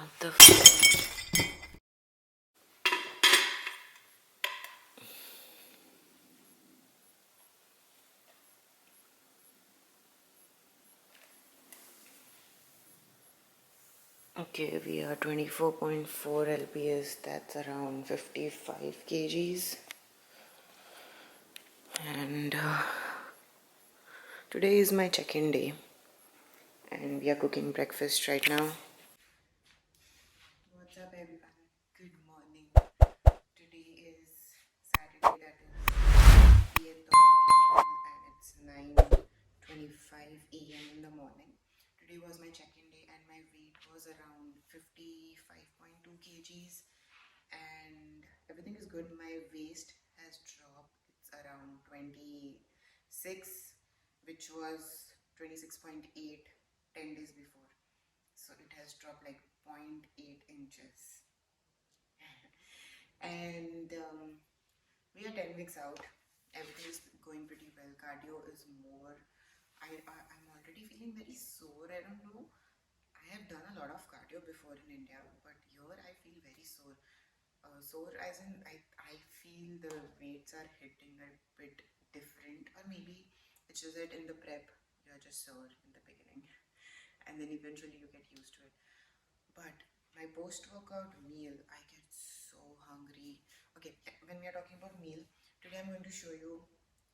What the f- Okay, we are 24.4 lbs, that's around 55 kgs. And today is my check-in day, and we are cooking breakfast right now. What's up, everyone? Good morning. Today is Saturday, that is 8th of April, and it's 9:25 a.m. in the morning. Today was my check-in day, and my weight was around 55.2 kgs, and everything is good. My waist has dropped. It's around 26, which was 26.8 10 days before. So it has dropped like 0.8 inches. And we are 10 weeks out. Everything is going pretty well. Cardio is more. I'm already feeling very sore. I don't know. I have done a lot of cardio before in India, but here I feel very sore. Sore as in I feel the weights are hitting a bit different, or maybe it's just that in the prep you're just sore in the beginning and then eventually you get used to it. But my post-workout meal, I get so hungry. Okay, when we are talking about meal, today I'm going to show you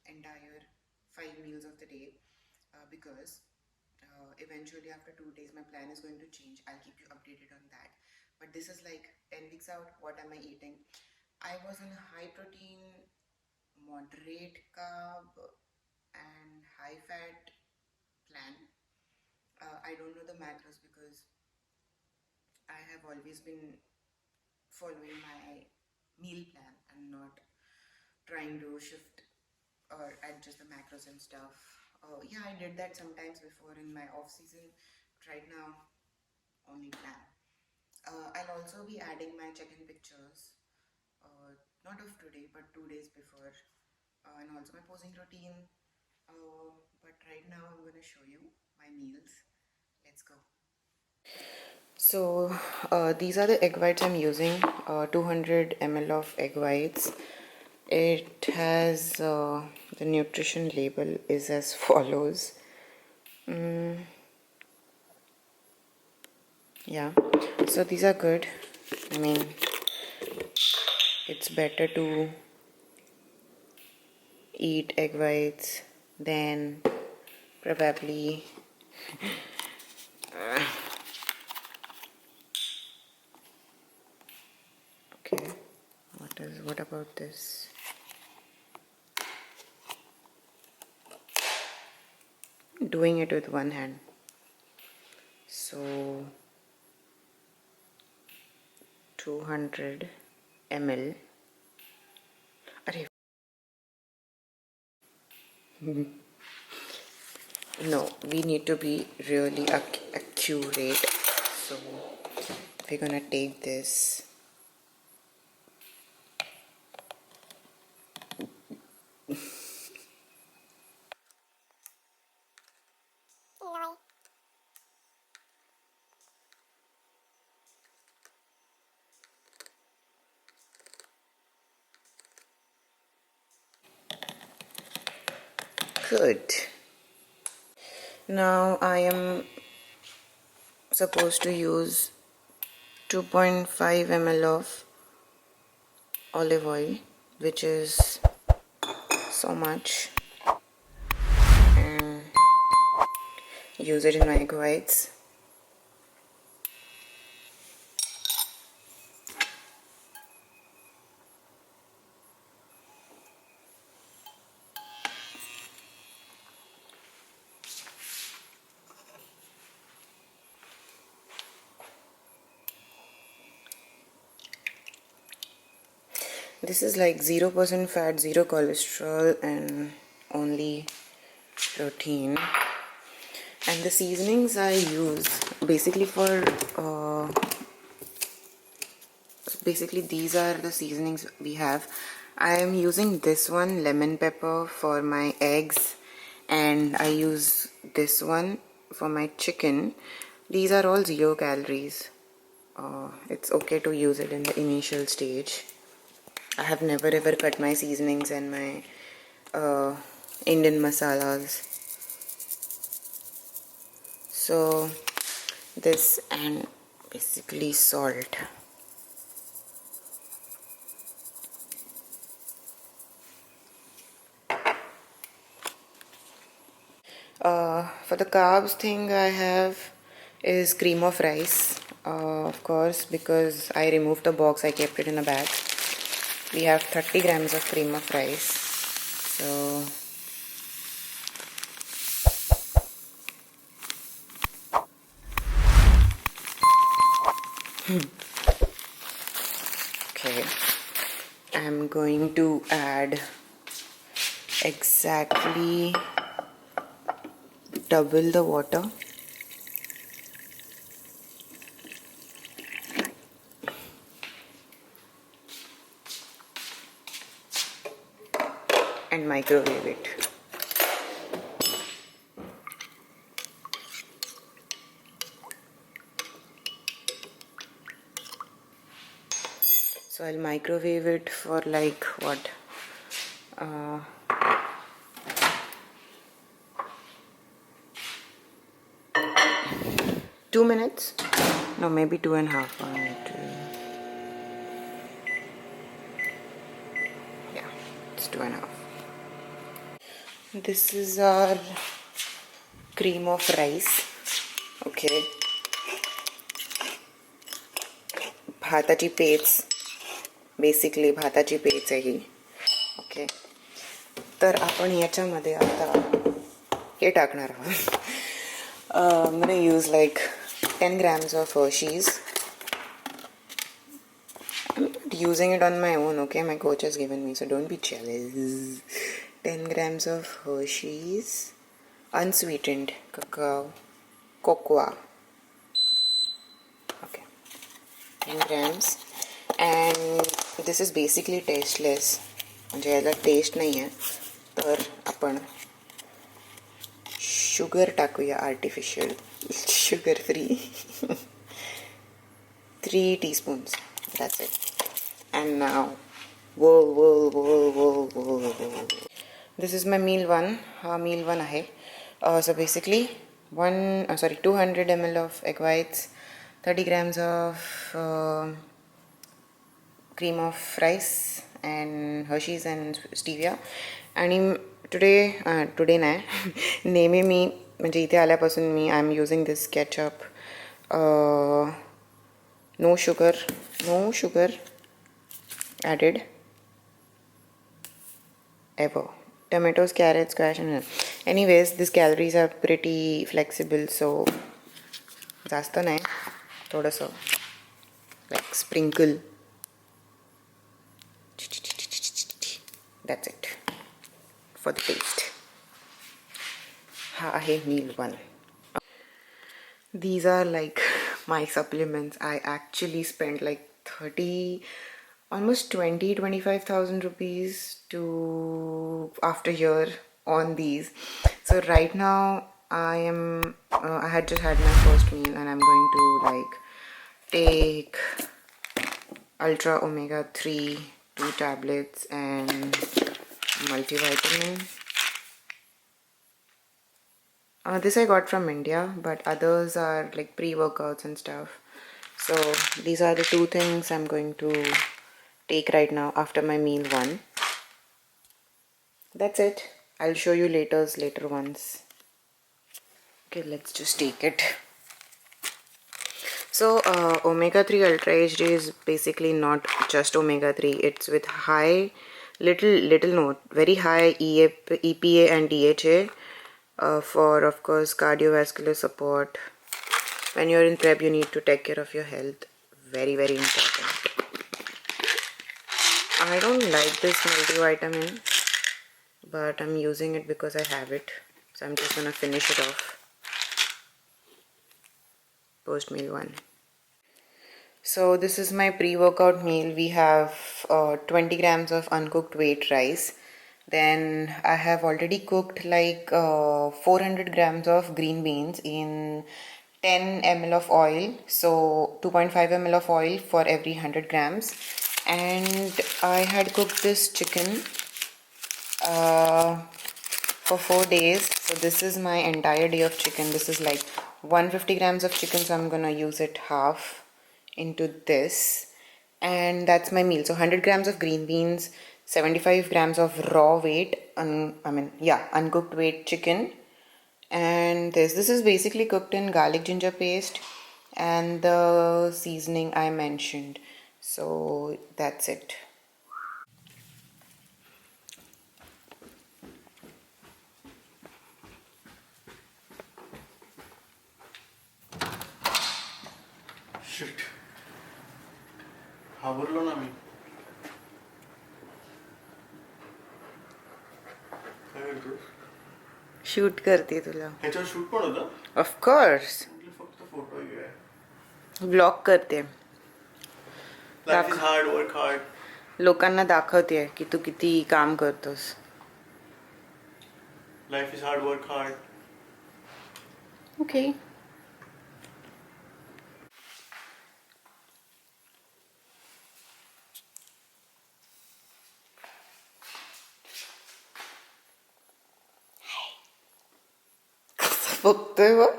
entire 5 meals of the day, because eventually after 2 days my plan is going to change. I'll keep you updated on that. But this is like 10 weeks out. What am I eating? I was on a high protein, moderate carb, and high fat plan. I don't know the macros because I have always been following my meal plan and not trying to shift or adjust the macros and stuff. Yeah, I did that sometimes before in my off season, but right now only plan. I'll also be adding my check-in pictures, not of today but 2 days before, and also my posing routine. But right now I'm going to show you my meals. Let's go. So these are the egg whites I'm using, 200 ml of egg whites. It has the nutrition label is as follows. Yeah, so these are good. I mean, it's better to eat egg whites than probably okay, what about this? Doing it with one hand. So 200 ml. Arey, no, we need to be really accurate. So we're gonna take this. Good. Now I am supposed to use 2.5 ml of olive oil, which is so much, and use it in my egg whites. This is like 0% fat, 0 cholesterol, and only protein. And the seasonings I use basically basically these are the seasonings we have. I am using this one, lemon pepper, for my eggs, and I use this one for my chicken. These are all 0 calories. it's okay to use it in the initial stage. I have never ever cut my seasonings and my Indian masalas. So this and basically salt. For the carbs thing I have is cream of rice, of course, because I removed the box, I kept it in a bag. We have 30 grams of cream of rice. So okay, I'm going to add exactly double the water. And microwave it. So I'll microwave it for like what? 2 minutes? No, maybe 2.5. Yeah, it's 2.5. This is our cream of rice. Okay. भाताची page. Basically भाताची page आहे ही. Okay. तर आपण याच्यामध्ये आता हे टाकणार आहोत. I'm gonna use like 10 grams of Hershey's. I'm not using it on my own, okay? My coach has given me, so don't be jealous. 10 grams of Hershey's unsweetened cacao cocoa. Okay, 10 grams. And this is basically tasteless. म्हणजे याला test नाही आहे, तर आपण sugar टाकूया, artificial sugar free. 3 teaspoons. That's it. And now, whoa. This is my meal one. Meal one ahe. So basically, 200 ml of egg whites, 30 grams of cream of rice and Hershey's and stevia. आणि today नाही नेहमी मी म्हणजे इथे आल्यापासून मी I am using this ketchup. no sugar added ever. Tomatoes, carrots, squash, and anyways, these calories are pretty flexible, so जास्त नाही, थोडंसं like sprinkle. That's it for the taste. हा आहे meal one. These are like my supplements. I actually spent like 30, almost 25,000 rupees to after year on these. So right now I had just had my first meal and I'm going to like take Ultra Omega 3 2 tablets and multivitamin. This I got from India, but others are like pre-workouts and stuff. So these are the two things I'm going to take right now after my meal one. That's it. I'll show you later ones. Okay, let's just take it. So omega 3 ultra HD is basically not just omega 3. It's with high very high EPA and DHA. For of course cardiovascular support. When you're in prep, you need to take care of your health. Very important. I don't like this multivitamin, but I'm using it because I have it, so I'm just gonna finish it off post meal one. So this is my pre-workout meal. We have 20 grams of uncooked wheat rice. Then I have already cooked like 400 grams of green beans in 10 ml of oil, so 2.5 ml of oil for every 100 grams. And I had cooked this chicken for 4 days. So this is my entire day of chicken. This is like 150 grams of chicken, so I'm gonna use it half into this, and that's my meal. So 100 grams of green beans, 75 grams of raw weight, uncooked weight chicken. And this is basically cooked in garlic ginger paste and the seasoning I mentioned. So that's it. Shit घाबरलो ना मी काय करतोस shoot करते तुला. ह्याच्यावर shoot पण होतं of course. म्हटलं फक्त फोटो घे ब्लॉग करते. Life is hard work hard लोकांना दाखवते की तू किती काम करतोस. Life is hard work hard okay. बघतोय बघ.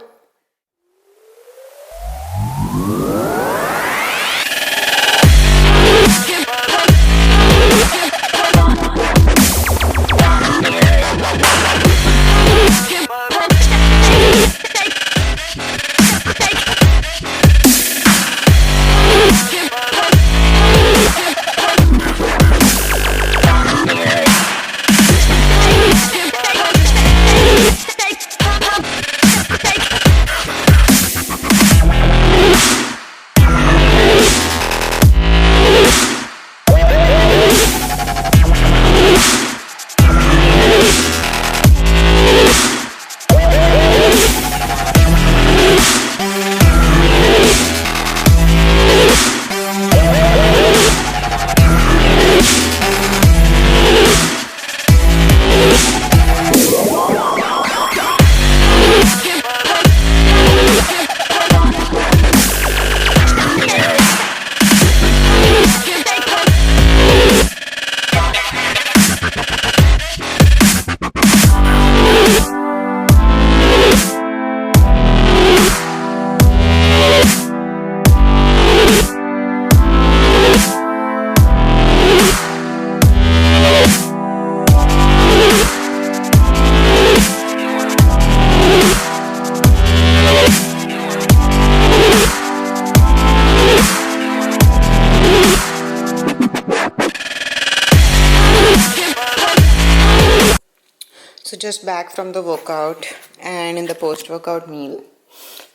So just back from the workout, and in the post-workout meal,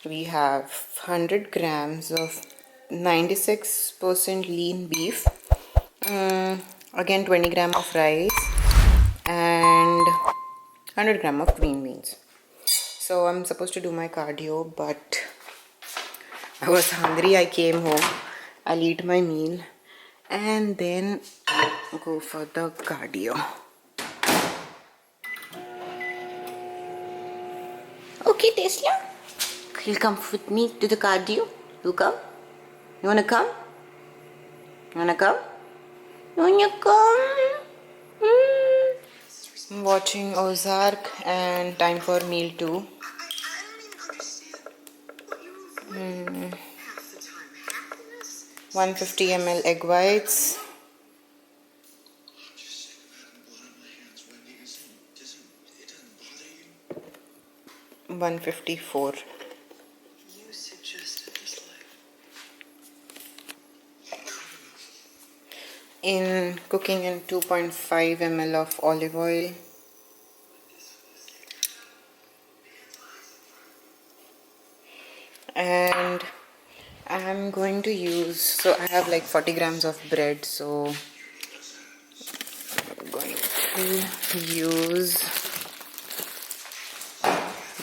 we have 100 grams of 96% lean beef, again 20 gram of rice, and 100 gram of green beans. So I'm supposed to do my cardio, but I was hungry. I came home, I'll eat my meal, and then go for the cardio. Okay, Tesla, you'll come with me to the cardio. You come? You wanna come? You wanna come? You wanna come? I'm watching Ozark, and time for meal 2. 150 ml egg whites. $154. In cooking in 2.5 ml of olive oil. And I'm going to use, so I have like 40 grams of bread, so I'm going to use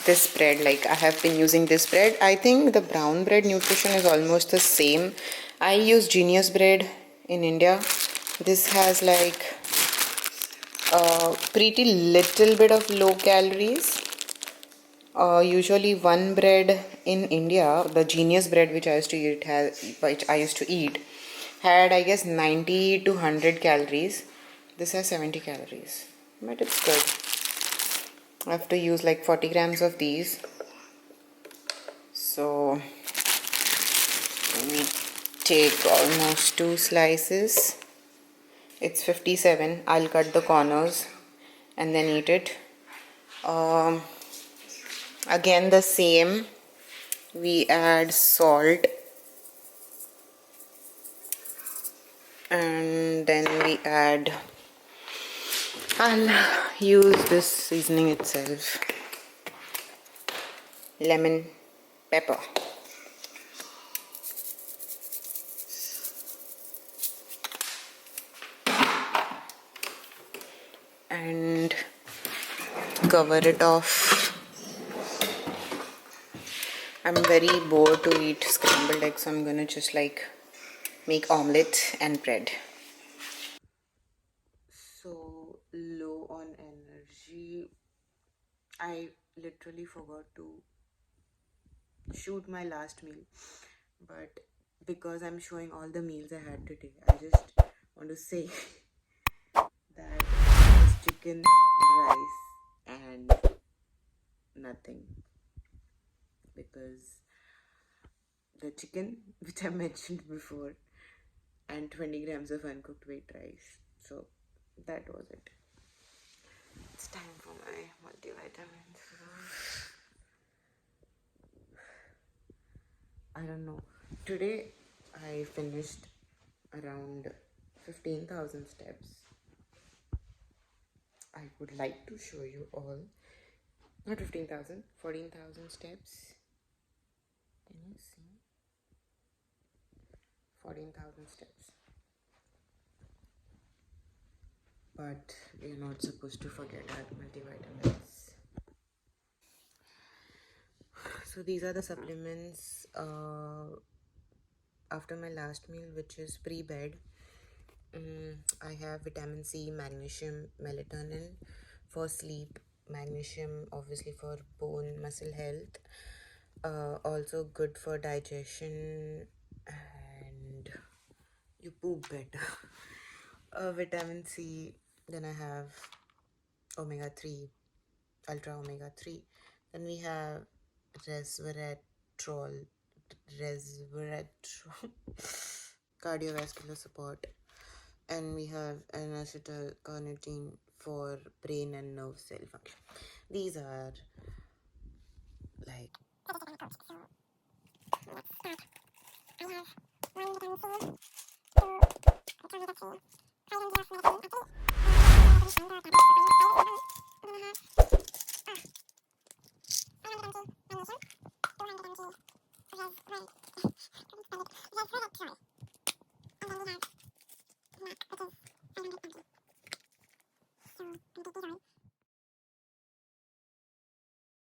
this bread. Like I have been using this bread. I think the brown bread nutrition is almost the same. I use Genius bread in India. This has like a pretty little bit of low calories. Usually one bread in India, the Genius bread which I used to eat, had I guess 90 to 100 calories. This has 70 calories, but it's good. I have to use like 40 grams of these. So we take almost 2 slices. It's 57. I'll cut the corners and then eat it. Again the same. We add salt and then we add, I'll use this seasoning itself, lemon, pepper. And cover it off. I'm very bored to eat scrambled eggs, so I'm gonna just like make omelette and bread. So low on energy. I literally forgot to shoot my last meal, but because I'm showing all the meals I had today, I just want to say that it was chicken, rice, and nothing. Because the chicken, which I mentioned before, and 20 grams of uncooked white rice. So that was it. It's time for my multivitamins. I don't know. Today I finished around 15,000 steps. I would like to show you all. Not 15,000, 14,000 steps. Can you see? 14,000 steps. But you're not supposed to forget our multivitamins. So these are the supplements after my last meal, which is pre-bed. I have vitamin C, magnesium, melatonin for sleep, magnesium obviously for bone muscle health, also good for digestion and you poop better. Vitamin C, then I have omega 3, ultra omega 3, then we have resveratrol cardiovascular support, and we have an acetylcarnitine for brain and nerve cell function. These are like